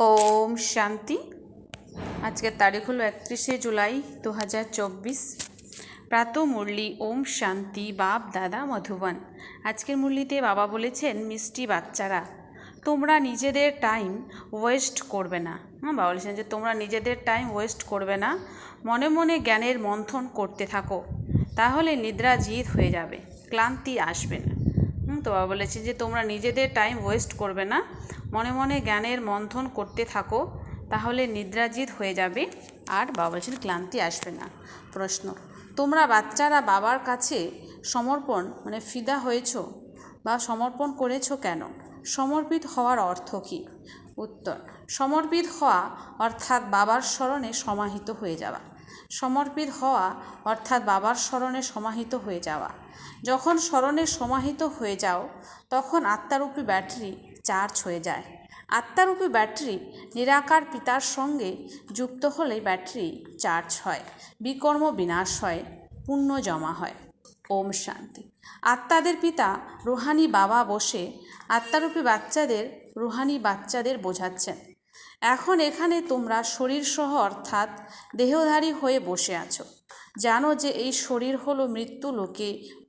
ওম শান্তি। আজকের তারিখ হলো 31শে জুলাই 2024। প্রাত মুরলি ওম শান্তি বাপ দাদা মধুবন। আজকের মুরলিতে বাবা বলেছেন, মিষ্টি বাচ্চারা, তোমরা নিজেদের টাইম ওয়েস্ট করবে না। বাবা বলেছেন যে তোমরা নিজেদের টাইম ওয়েস্ট করবে না, মনে মনে জ্ঞানের মন্থন করতে থাকো, তাহলে নিদ্রা জিত হয়ে যাবে, ক্লান্তি আসবে না। তো বাবা বলেছে যে তোমরা নিজেদের টাইম ওয়েস্ট করবে না, মনে মনে জ্ঞানের মন্থন করতে থাকো, তাহলে নিদ্রাজিত হয়ে যাবে, আর বাবা বলছেন ক্লান্তি আসবে না। প্রশ্ন: তোমরা বাচ্চারা বাবার কাছে সমর্পণ ফিদা হয়েছ বা সমর্পণ করেছো কেন? সমর্পিত হওয়ার অর্থ কী? উত্তর: সমর্পিত হওয়া অর্থাৎ বাবার স্মরণে সমাহিত হয়ে যাওয়া। সমর্পিত হওয়া অর্থাৎ বাবার স্মরণে সমাহিত হয়ে যাওয়া। যখন স্মরণে সমাহিত হয়ে যাও, তখন আত্মারূপী ব্যাটারি চার্জ হয়ে যায়। আত্মারূপী ব্যাটারি নিরাকার পিতার সঙ্গে যুক্ত হলে ব্যাটারি চার্জ হয়, বিকর্ম বিনাশ হয়, পুণ্য জমা হয়। ওম শান্তি। আত্মাদের পিতা রুহানি বাবা বসে আত্মারূপী রুহানি বাচ্চাদের বোঝাচ্ছেন, এখন এখানে তোমরা শরীরসহ অর্থাৎ দেহধারী হয়ে বসে আছো। জানো যে এই শরীর হলো মৃত্যু লোকে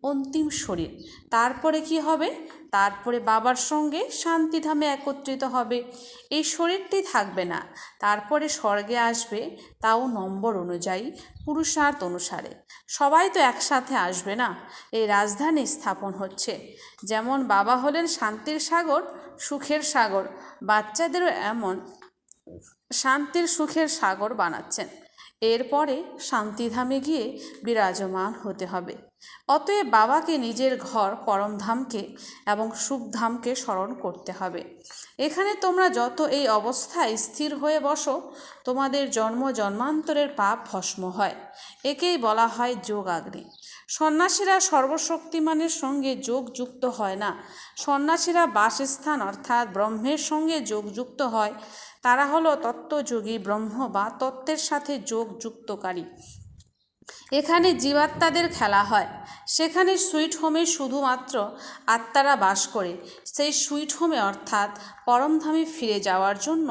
অন্তিম শরীর। তারপরে কি হবে? তারপরে বাবার সঙ্গে শান্তিধামে একত্রিত হবে। এই শরীরটি থাকবে না, তারপরে স্বর্গে আসবে, তাও নম্বর অনুযায়ী, পুরুষার্থ অনুসারে। সবাই তো একসাথে আসবে না। এই রাজধানী স্থাপন হচ্ছে। যেমন বাবা হলেন শান্তির সাগর, সুখের সাগর, বাচ্চাদেরও এমন শান্তির সুখের সাগর বানাচ্ছেন। এরপরে শান্তিধামে গিয়ে বিরাজমান হতে হবে। অতএব বাবাকে নিজের ঘর পরমধামকে এবং সুখধামকে স্মরণ করতে হবে। এখানে তোমরা যত এই অবস্থায় স্থির হয়ে বসো, তোমাদের জন্ম জন্মান্তরের পাপ ভস্ম হয়। একেই বলা হয় যোগাগ্নি। সন্ন্যাসীরা সর্বশক্তিমানের সঙ্গে যোগ যুক্ত হয় না। সন্ন্যাসীরা বাসস্থান অর্থাৎ ব্রহ্মের সঙ্গে যোগযুক্ত হয়। তারা হলো তত্ত্বযোগী ব্রহ্ম বা তত্ত্বের সাথে যোগ যুক্তকারী। এখানে জীবাত্মাদের খেলা হয়। সেখানে সুইট হোমে শুধুমাত্র আত্মারা বাস করে। সেই সুইট হোমে অর্থাৎ পরমধামে ফিরে যাওয়ার জন্য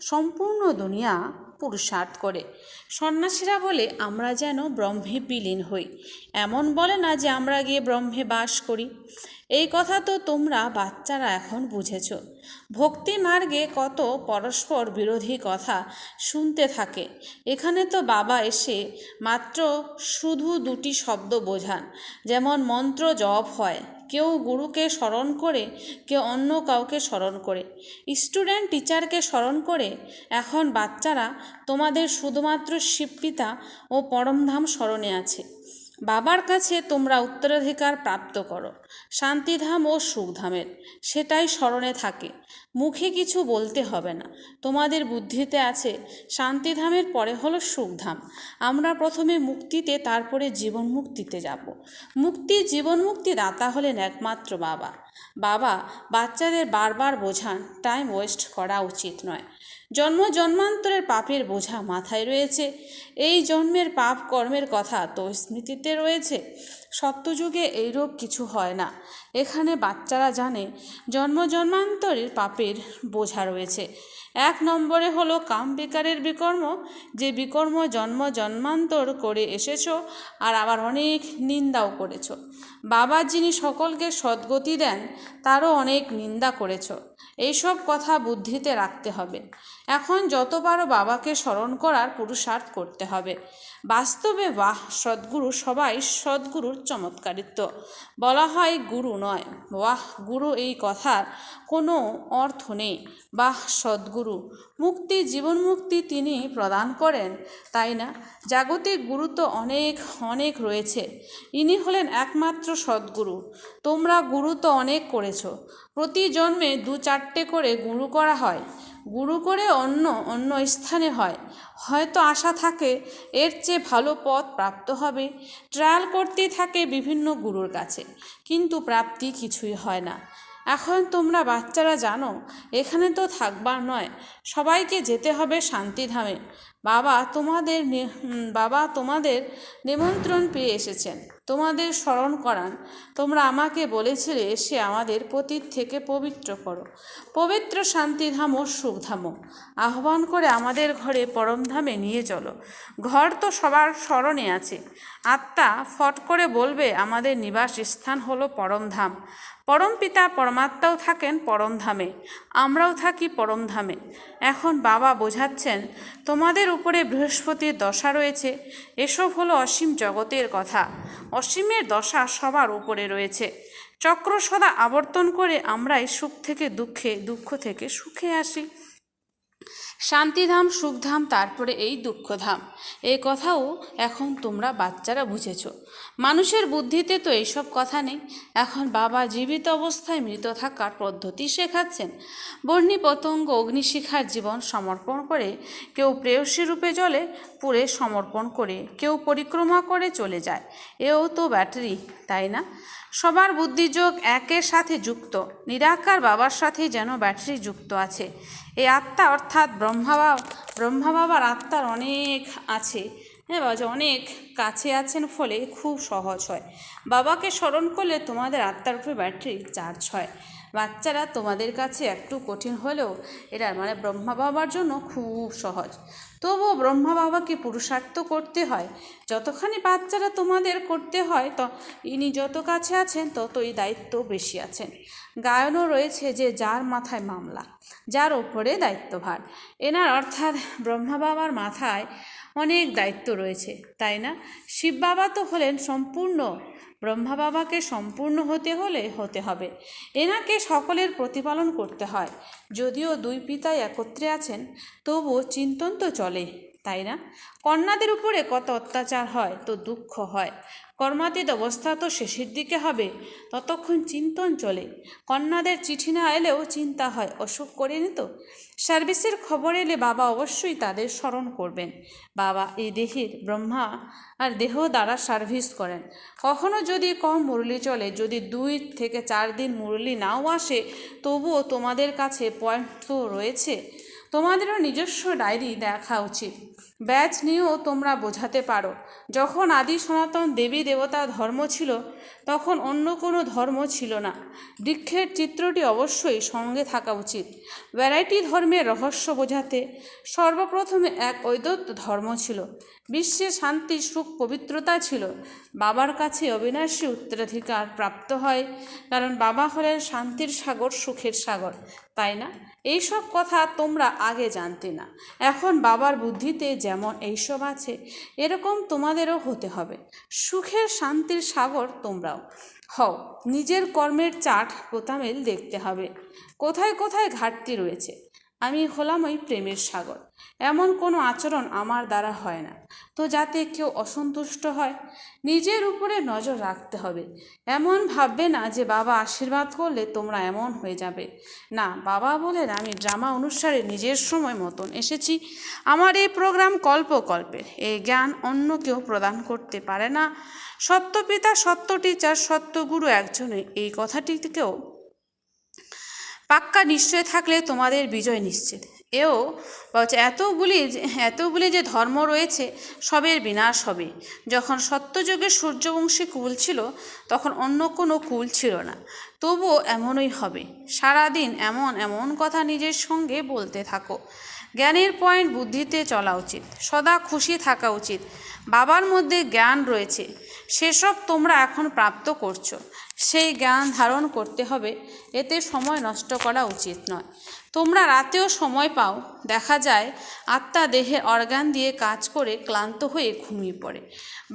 সম্পূর্ণ দুনিয়া পুরুষার্থ করে। সন্ন্যাসীরা বলে আমরা যেন ব্রহ্মে বিলীন হই। এমন বলে না যে আমরা গিয়ে ব্রহ্মে বাস করি। এই কথা তো তোমরা বাচ্চারা এখন বুঝেছ। ভক্তি মার্গে কত পরস্পর বিরোধী কথা শুনতে থাকে। এখানে তো বাবা এসে মাত্র শুধু দুটি শব্দ বোঝান। যেমন মন্ত্র জপ হয়, কেউ গুরুকে স্মরণ করে, কেউ অন্য কাউকে স্মরণ করে, স্টুডেন্ট টিচারকে স্মরণ করে। এখন বাচ্চারা তোমাদের শুধুমাত্র শিবপিতা ও পরমধাম স্মরণে আছে। বাবার কাছে তোমরা উত্তরাধিকার প্রাপ্ত করো শান্তিধাম ও সুখধামের, সেটাই স্মরণে থাকে। মুখে কিছু বলতে হবে না, তোমাদের বুদ্ধিতে আছে শান্তিধামের পরে হলো সুখধাম। আমরা প্রথমে মুক্তিতে, তারপরে জীবন মুক্তিতে যাব। মুক্তি জীবন মুক্তি দাতা হলেন একমাত্র বাবা। বাবা বাচ্চাদের বারবার বোঝান টাইম ওয়েস্ট করা উচিত নয়। জন্ম জন্মান্তরের পাপের বোঝা মাথায় রয়েছে। এই জন্মের পাপ কর্মের কথা তো স্মৃতিতে রয়েছে। সত্যযুগে এইরূপ কিছু হয় না। এখানে বাচ্চারা জানে জন্ম জন্মান্তরের পাপের বোঝা রয়েছে। 1 নম্বরে হলো কাম বিকারের বিকর্ম, যে বিকর্ম জন্ম জন্মান্তর করে এসেছ, আর আবার অনেক নিন্দাও করেছ। বাবা যিনি সকলকে সদ্গতি দেন, তারও অনেক নিন্দা করেছ। এইসব কথা বুদ্ধিতে রাখতে হবে। এখন যত পারো বাবাকে স্মরণ করার পুরুষার্থ করতে হবে। বাস্তবে বাহ সদ্গুরু, সবাই সদ্গুরুর চমৎকারিত্ব। বলা হয় গুরু নয়, বাহ গুরু, এই কথার কোনো অর্থ নেই। বাহ সদ্গুরু, মুক্তি জীবন মুক্তি তিনি প্রদান করেন, তাই না? জাগতিক গুরু তো অনেক অনেক রয়েছে, ইনি হলেন একমাত্র সদ্গুরু। তোমরা গুরু তো অনেক করেছ। প্রতি জন্মে 2-4টে করে গুরু করা হয়। গুরু করে অন্য অন্য স্থানে হয়। হয়তো আশা থাকে এর চেয়ে ভালো পথ প্রাপ্ত হবে। ট্রায়াল করতেই থাকে বিভিন্ন গুরুর কাছে, কিন্তু প্রাপ্তি কিছুই হয় না। এখন তোমরা বাচ্চারা জানো এখানে তো থাকবার নয়, সবাইকে যেতে হবে শান্তিধামে। বাবা তোমাদের নিমন্ত্রণ পেয়ে এসেছেন, তোমাদের স্মরণ করান। তোমরা আমাকে বলেছিলে এসে আমাদের পতীত থেকে পবিত্র করো, পবিত্র শান্তিধাম ও সুখধাম আহ্বান করে আমাদের ঘরে পরমধামে নিয়ে চলো। ঘর তো সবার স্মরণে আছে, আত্মা ফট করে বলবে আমাদের নিবাস স্থান হলো পরমধাম। পরম পিতা পরমাত্মাও থাকেন পরমধামে, আমরাও থাকি পরমধামে। এখন বাবা বোঝাচ্ছেন তোমাদের উপরে বৃহস্পতির দশা রয়েছে। এসব হলো অসীম জগতের কথা। অসীমের দশা সবার উপরে রয়েছে। চক্র সদা আবর্তন করে আমরাই সুখ থেকে দুঃখে, দুঃখ থেকে সুখে আসি। শান্তিধাম, সুখধাম, তারপরে এই দুঃখধাম। এই কথাও এখন তোমরা বাচ্চারা বুঝেছ। মানুষের বুদ্ধিতে তো এইসব কথা নেই। এখন বাবা জীবিত অবস্থায় মৃত থাকার পদ্ধতি শেখাচ্ছেন। বহ্নি পতঙ্গ অগ্নিশিখার জীবন সমর্পণ করে, কেউ প্রেয়সী রূপে জ্বলে পুড়ে সমর্পণ করে, কেউ পরিক্রমা করে চলে যায়। এও তো ব্যাটারি, তাই না? সবার বুদ্ধিযোগ একের সাথে যুক্ত। নিরাকার বাবার সাথে যেন ব্যাটারি যুক্ত আছে। এই আত্মা অর্থাৎ ব্রহ্মা বাবার আত্মার অনেক আছে, হ্যাঁ বাবা, অনেক কাছে আছেন ফলে খুব সহজ হয়। বাবাকে স্মরণ করলে তোমাদের আত্মার উপরে ব্যাটারি চার্জ হয়। বাচ্চারা তোমাদের কাছে একটু কঠিন হলেও এটা মানে ব্রহ্মা বাবার জন্য খুব সহজ। তবুও ব্রহ্মা বাবাকে পুরুষার্থ করতে হয়। যতখানি বাচ্চারা তোমাদের করতে হয়, তো ইনি যত কাছে আছেন ততই দায়িত্ব বেশি আছেন। গায়নও রয়েছে যে যার মাথায় মামলা, যার ওপরে দায়িত্বভার। এনার অর্থাৎ ব্রহ্মা বাবার মাথায় অনেক দায়িত্ব রয়েছে, তাই না? শিব বাবা তো হলেন সম্পূর্ণ, ব্রহ্মা বাবাকে সম্পূর্ণ হতে হবে। এনাকে সকলের প্রতিপালন করতে হয়। যদিও দুই পিতাই একত্রে আছেন, তবুও চিন্তন তো চলে, তাই না? কন্যাদের উপরে কত অত্যাচার হয় তো দুঃখ হয়। কর্মাতীত অবস্থা তো শেষের দিকে হবে, ততক্ষণ চিন্তন চলে। কন্যাদের চিঠি না এলেও চিন্তা হয়, অসুখ করেনি তো। সার্ভিসের খবর এলে বাবা অবশ্যই তাদের স্মরণ করবেন। বাবা এই দেহের ব্রহ্মা আর দেহ দ্বারা সার্ভিস করেন। কখনো যদি কম মুরলি চলে, যদি 2 থেকে 4 দিন মুরলি নাও আসে, তবুও তোমাদের কাছে পয়েন্ট তো রয়েছে। তোমাদেরও নিজস্ব ডায়েরি দেখা উচিত। ব্যাচ নিয়েও তোমরা বোঝাতে পারো। যখন আদি সনাতন দেবী দেবতা ধর্ম ছিল, তখন অন্য কোনো ধর্ম ছিল না। বৃক্ষের চিত্রটি অবশ্যই সঙ্গে থাকা উচিত। ভ্যারাইটি ধর্মের রহস্য বোঝাতে সর্বপ্রথমে এক অদ্বৈত ধর্ম ছিল। বিশ্বে শান্তি, সুখ, পবিত্রতা ছিল। বাবার কাছে অবিনাশী উত্তরাধিকার প্রাপ্ত হয়, কারণ বাবা হলেন শান্তির সাগর, সুখের সাগর, তাই না? এইসব কথা তোমরা আগে জানতে না। এখন বাবার বুদ্ধিতে যেমন এইসব আছে, এরকম তোমাদেরও হতে হবে। সুখের, শান্তির সাগর তোমরাও হও। নিজের কর্মের চার্ট প্রতামেল দেখতে হবে, কোথায় কোথায় ঘাটতি রয়েছে। আমি হলাম ওই প্রেমের সাগর। এমন কোনো আচরণ আমার দ্বারা হয় না তো যাতে কেউ অসন্তুষ্ট হয়। নিজের উপরে নজর রাখতে হবে। এমন ভাববে না যে বাবা আশীর্বাদ করলে তোমরা এমন হয়ে যাবে। না, বাবা বলেন আমি ড্রামা অনুসারে নিজের সময় মতন এসেছি। আমার এই প্রোগ্রাম কল্পের। এই জ্ঞান অন্য কেউ প্রদান করতে পারে না। সত্য পিতা, সত্য টিচার, সত্য গুরু একজনই। এই কথাটিকেও পাক্কা নিশ্চয় থাকলে তোমাদের বিজয় নিশ্চিত। এও বলছে এতগুলি যে ধর্ম রয়েছে, সবের বিনাশ হবে। যখন সত্যযুগে সূর্যবংশী কুল ছিল, তখন অন্য কোনো কুল ছিল না। তবুও এমনই হবে। সারাদিন এমন কথা নিজের সঙ্গে বলতে থাকো। জ্ঞানের পয়েন্ট বুদ্ধিতে চলা উচিত। সদা খুশি থাকা উচিত। বাবার মধ্যে জ্ঞান রয়েছে, সেসব তোমরা এখন প্রাপ্ত করছো। সেই জ্ঞান ধারণ করতে হবে। এতে সময় নষ্ট করা উচিত নয়। তোমরা রাতেও সময় পাও। দেখা যায় আত্মা দেহের অর্গান দিয়ে কাজ করে ক্লান্ত হয়ে ঘুমিয়ে পড়ে।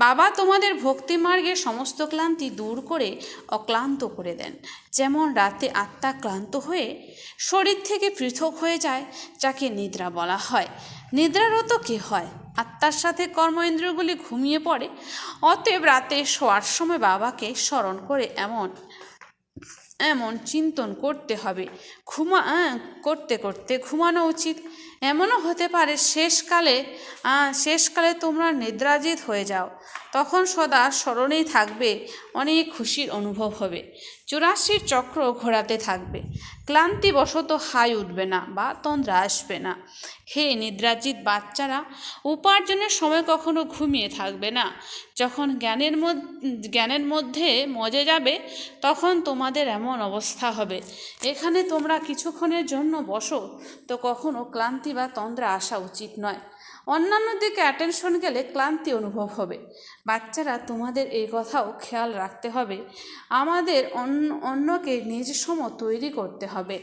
বাবা তোমাদের ভক্তিমার্গে সমস্ত ক্লান্তি দূর করে অক্লান্ত করে দেন। যেমন রাতে আত্মা ক্লান্ত হয়ে শরীর থেকে পৃথক হয়ে যায়, যাকে নিদ্রা বলা হয়। নিদ্রারত কে হয়? আত্মার সাথে কর্মেন্দ্রগুলি ঘুমিয়ে পড়ে। অতএব রাতে শোয়ার সময় বাবাকে স্মরণ করে এমন চিন্তন করতে হবে, করতে করতে ঘুমানো উচিত। এমনও হতে পারে শেষকালে তোমরা নিদ্রাজিত হয়ে যাও। তখন সদা স্মরণেই থাকবে, অনেক খুশির অনুভব হবে। চুরাশির চক্র ঘোরাতে থাকবে, ক্লান্তিবশত হাই উঠবে না বা তন্দ্রা আসবে না। হে নিদ্রাজিত বাচ্চারা, উপার্জনের সময় কখনো ঘুমিয়ে থাকবে না। যখন জ্ঞানের মধ্যে মজে যাবে, তখন তোমাদের এমন অবস্থা হবে, এখানে তোমরা কিছুক্ষণের জন্য বসো তো কখনো ক্লান্তি বা তন্দ্রা আসা উচিত নয়। অন্যান্য দিকে অ্যাটেনশন গেলে ক্লান্তি অনুভব হবে। বাচ্চারা, তোমাদের এই কথাও খেয়াল রাখতে হবে, আমাদের অন্যকে নিজ সম তৈরি করতে হবে।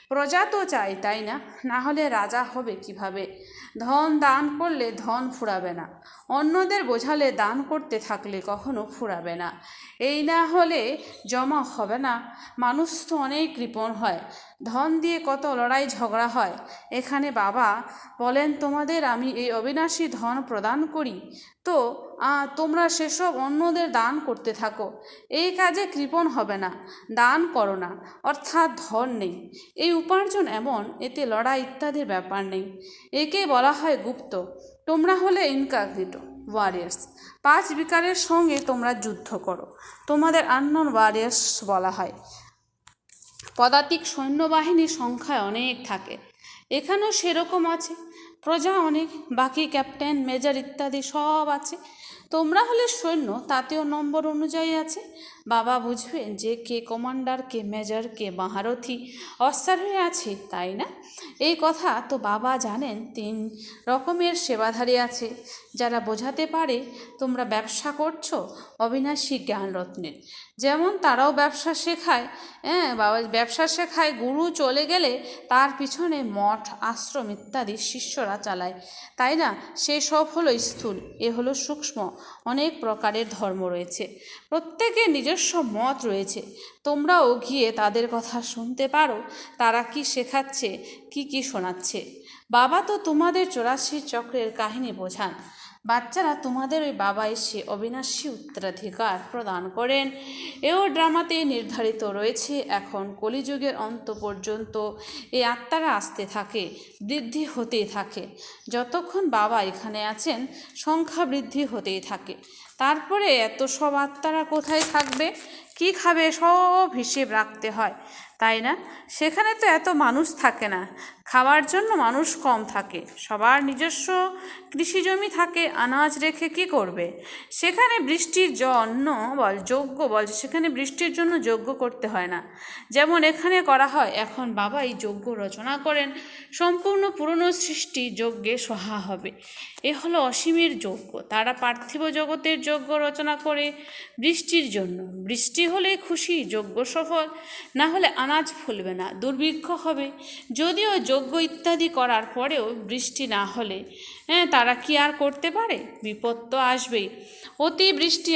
প্রজা তো চাই, তাই না? না হলে রাজা হবে কিভাবে? ধন দান করলে ধন ফুরাবে না, অন্যদের বোঝালে দান করতে থাকলে কখনো ফুরাবে না। এই না হলে জমা হবে না। মানুষ তো অনেক কৃপণ হয়, ধন দিয়ে কত লড়াই ঝগড়া হয়। এখানে বাবা বলেন, তোমাদের আমি এই অবিনাশী ধন প্রদান করি, তো তোমরা সেসব অন্যদের দান করতে থাকো। এই কাজে কৃপণ হবে না, দান করো না, অর্থাৎ ধন নেই। এই উপার্জন এমন, এতে লড়াই ইত্যাদির ব্যাপার নেই। একে বলা হয় গুপ্ত। তোমরা হলে ইনকগনিটো ওয়ারিয়ার্স। 5 বিকারের সঙ্গে তোমরা যুদ্ধ করো, তোমাদের আননোন ওয়ারিয়ার্স বলা হয়। পদাতিক সৈন্যবাহিনীর সংখ্যায় অনেক থাকে, এখানেও সেরকম আছে। প্রজা অনেক, বাকি ক্যাপ্টেন মেজর ইত্যাদি সব আছে। তোমরা হলে সৈন্য, তাতেও নম্বর অনুযায়ী আছে। বাবা বুঝবেন যে কে কমান্ডার, কে মেজর, কে মহারথী অফিসার হয়ে আছে, তাই না? এই কথা তো বাবা জানেন। 3 রকমের সেবাধারী আছে, যারা বোঝাতে পারে তোমরা ব্যবসা করছো অবিনাশী জ্ঞানরত্নের। যেমন তারাও ব্যবসা শেখায়, বাবা ব্যবসা শেখায়। গুরু চলে গেলে তার পিছনে মঠ, আশ্রম ইত্যাদি শিষ্যরা চালায়, তাই না? সে সব হলো স্থূল, এ হলো সূক্ষ্ম। অনেক প্রকারের ধর্ম রয়েছে, প্রত্যেকের নিজস্ব মত রয়েছে। তোমরাও গিয়ে তাদের কথা শুনতে পারো, তারা কি শেখাচ্ছে, কি শোনাচ্ছে। বাবা তো তোমাদের 84 চক্রের কাহিনী বোঝান। বাচ্চারা, তোমাদের ওই বাবা এসে অবিনাশী উত্তরাধিকার প্রদান করেন, এও ড্রামাতে নির্ধারিত রয়েছে। এখন কলিযুগের অন্ত পর্যন্ত এই আত্মারা আসতে থাকে, বৃদ্ধি হতেই থাকে। যতক্ষণ বাবা এখানে আছেন, সংখ্যা বৃদ্ধি হতেই থাকে। তারপরে এত সব আত্মারা কোথায় থাকবে, কি খাবে, সব হিসেব রাখতে হয়, তাই না? সেখানে তো এত মানুষ থাকে না, খাওয়ার জন্য মানুষ কম থাকে। সবার নিজস্ব কৃষিজমি থাকে, আনাজ রেখে কি করবে? সেখানে বৃষ্টির অন্য যোগ্য সেখানে বৃষ্টির জন্য যজ্ঞ করতে হয় না, যেমন এখানে করা হয়। এখন বাবা এই যজ্ঞ রচনা করেন, সম্পূর্ণ পুরনো সৃষ্টি যজ্ঞে সহা হবে। এ হলো অসীমের যজ্ঞ। তারা পার্থিব জগতের যজ্ঞ রচনা করে বৃষ্টির জন্য। বৃষ্টি হলে খুশি, যজ্ঞ সফল, না হলে আনাজ ফলবে না, দুর্ভিক্ষ হবে। যদিও যজ্ঞ ইত্যাদি করার পরেও বৃষ্টি না হলে তারা কি আর করতে পারে? বিপদ তো আসবেই, অতি বৃষ্টি,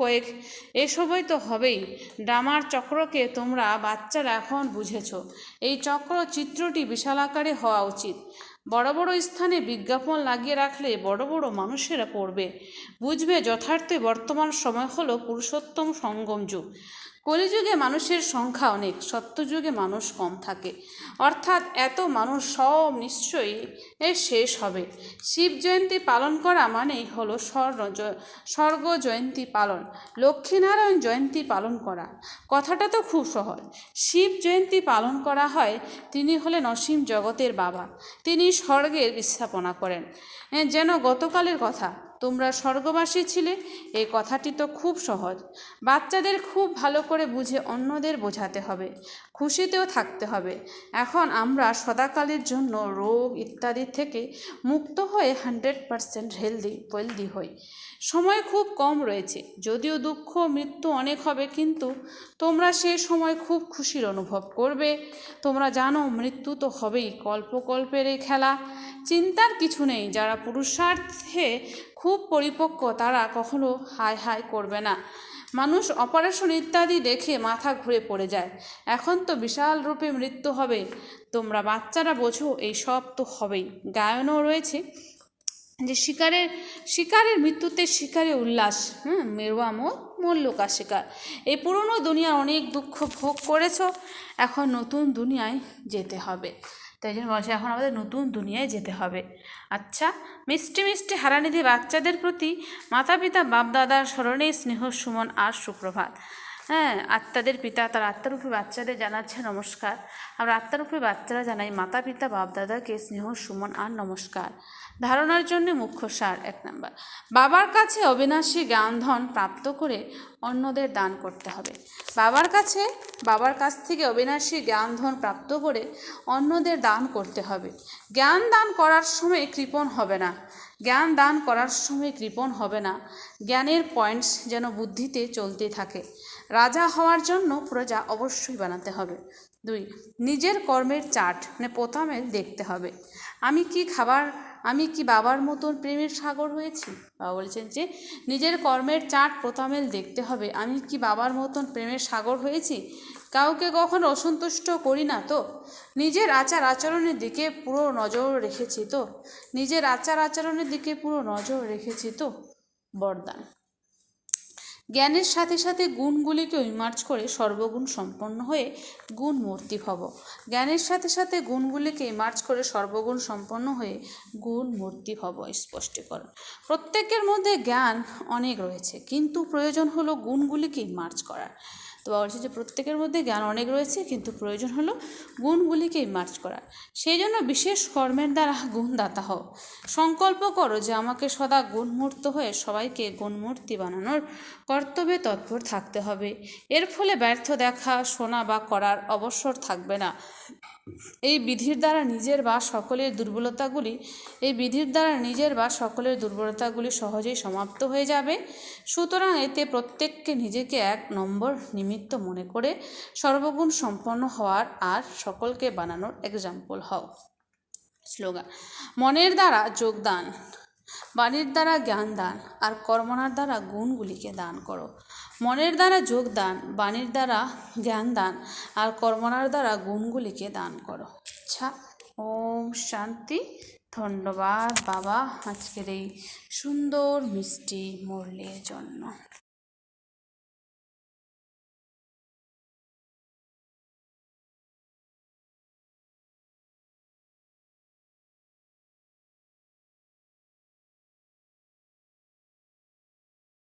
কয়েক, এসবই তো হবেই। ড্রামার চক্রকে তোমরা বাচ্চারা এখন বুঝেছ। এই চক্র চিত্রটি বিশাল আকারে হওয়া উচিত। বড় বড় স্থানে বিজ্ঞাপন লাগিয়ে রাখলে বড় বড় মানুষেরা পড়বে, বুঝবে যথার্থে বর্তমান সময় হলো পুরুষোত্তম সঙ্গম যুগ। কলিযুগে মানুষের সংখ্যা অনেক, সত্যযুগে মানুষ কম থাকে, অর্থাৎ এত মানুষ সব নিশ্চয়ই শেষ হবে। শিব জয়ন্তী পালন করা মানেই হলো স্বর্গ জয়ন্তী পালন, লক্ষ্মীনারায়ণ জয়ন্তী পালন করা। কথাটা তো খুব সহজ। শিব জয়ন্তী পালন করা হয়, তিনি হলেন অসীম জগতের বাবা, তিনি স্বর্গের স্থাপনা করেন। যেন গতকালের কথা, তোমরা স্বর্গবাসী ছিলে। এই কথাটি তো খুব সহজ, বাচ্চাদের খুব ভালো করে বুঝে অন্যদের বোঝাতে হবে, খুশিতেও থাকতে হবে। এখন আমরা সদাকালের জন্য রোগ ইত্যাদি থেকে মুক্ত হয়ে 100% হেলদি হই। সময় খুব কম রয়েছে, যদিও দুঃখ মৃত্যু অনেক হবে, কিন্তু তোমরা সেই সময় খুব খুশির অনুভব করবে। তোমরা জানো মৃত্যু তো হবেই, কল্পকল্পের এই খেলা, চিন্তার কিছু নেই। যারা পুরুষার্থে খুব পরিপক্ক তারা কখনো হাই করবে না। মানুষ অপারেশন ইত্যাদি দেখে মাথা ঘুরে পড়ে যায়, এখন তো বিশাল রূপে মৃত্যু হবে। তোমরা বাচ্চারা বোঝো এই সব তো হবেই। গায়নও রয়েছে যে শিকারের মৃত্যুতে শিকারে উল্লাস, মেরুয়া মল্লুকা শিকার। এই পুরনো দুনিয়ার অনেক দুঃখ ভোগ করেছ, এখন নতুন দুনিয়ায় যেতে হবে। তাই জন্য বলছে এখন আমাদের নতুন দুনিয়ায় যেতে হবে। আচ্ছা, মিষ্টি মিষ্টি হারানিধি বাচ্চাদের প্রতি মাতা পিতা বাপদাদার স্মরণে স্নেহ সুমন আর সুপ্রভাত। হ্যাঁ, আত্মাদের পিতা তার আত্মারূপী বাচ্চাদের জানাচ্ছে নমস্কার। আমরা আত্মারূপী বাচ্চারা জানাই মাতা পিতা বাপ দাদাকে স্নেহ সুমন আর নমস্কার। ধারণার জন্য মুখ্য সার 1 নম্বর, বাবার কাছে অবিনাশী জ্ঞানধন প্রাপ্ত করে অন্যদের দান করতে হবে। বাবার কাছ থেকে অবিনাশী জ্ঞানধন প্রাপ্ত করে অন্যদের দান করতে হবে। জ্ঞান দান করার সময় কৃপণ হবে না। জ্ঞানের পয়েন্টস যেন বুদ্ধিতে চলতে থাকে। রাজা হওয়ার জন্য প্রজা অবশ্যই বানাতে হবে। 2, নিজের কর্মের চার্ট প্রথমে দেখতে হবে। আমি কি বাবার মতন প্রেমের সাগর হয়েছি? বাবা বলছেন যে নিজের কর্মের চার্ট প্রথমে দেখতে হবে। আমি কি বাবার মতন প্রেমের সাগর হয়েছি? কাউকে কখনো অসন্তুষ্ট করি না তো? নিজের আচার আচরণের দিকে পুরো নজর রেখেছি তো? বরদান, জ্ঞানের সাথে সাথে গুণগুলিকে ইমার্জ করে সর্বগুণ সম্পন্ন হয়ে গুণ মূর্তি ভব। স্পষ্টীকরণ, প্রত্যেকের মধ্যে জ্ঞান অনেক রয়েছে, কিন্তু প্রয়োজন হলো গুণগুলিকে ইমার্জ করার। তো বলছে যে প্রত্যেকের মধ্যে জ্ঞান অনেক রয়েছে, কিন্তু প্রয়োজন হলো গুণগুলিকে ইমার্জ করার। সেই জন্য বিশেষ কর্মের দ্বারা গুণদাতা হও। সংকল্প করো যে আমাকে সদা গুণমূর্ত হয়ে সবাইকে গুণমূর্তি বানানোর কর্তব্যে তৎপর থাকতে হবে। এর ফলে ব্যর্থ দেখা, শোনা বা করার অবসর থাকবে না। এই বিধির দ্বারা নিজের বা সকলের দুর্বলতাগুলি সহজেই সমাপ্ত হয়ে যাবে। সুতরাং এতে প্রত্যেককে নিজেকে 1 নম্বর নিমিত্ত মনে করে সর্বগুণ সম্পন্ন হওয়ার আর সকলকে বানানোর এক্সাম্পল হও। স্লোগান, মনের দ্বারা যোগদান, বাণীর দ্বারা জ্ঞান দান আর কর্মনার দ্বারা গুণগুলিকে দান করো। মনের দ্বারা যোগদান, বাণীর দ্বারা জ্ঞান দান আর কর্মনার দ্বারা গুণগুলিকে দান করো। আচ্ছা, ওম শান্তি। ধন্যবাদ বাবা আজকের এই সুন্দর মিষ্টি মুরলির জন্য।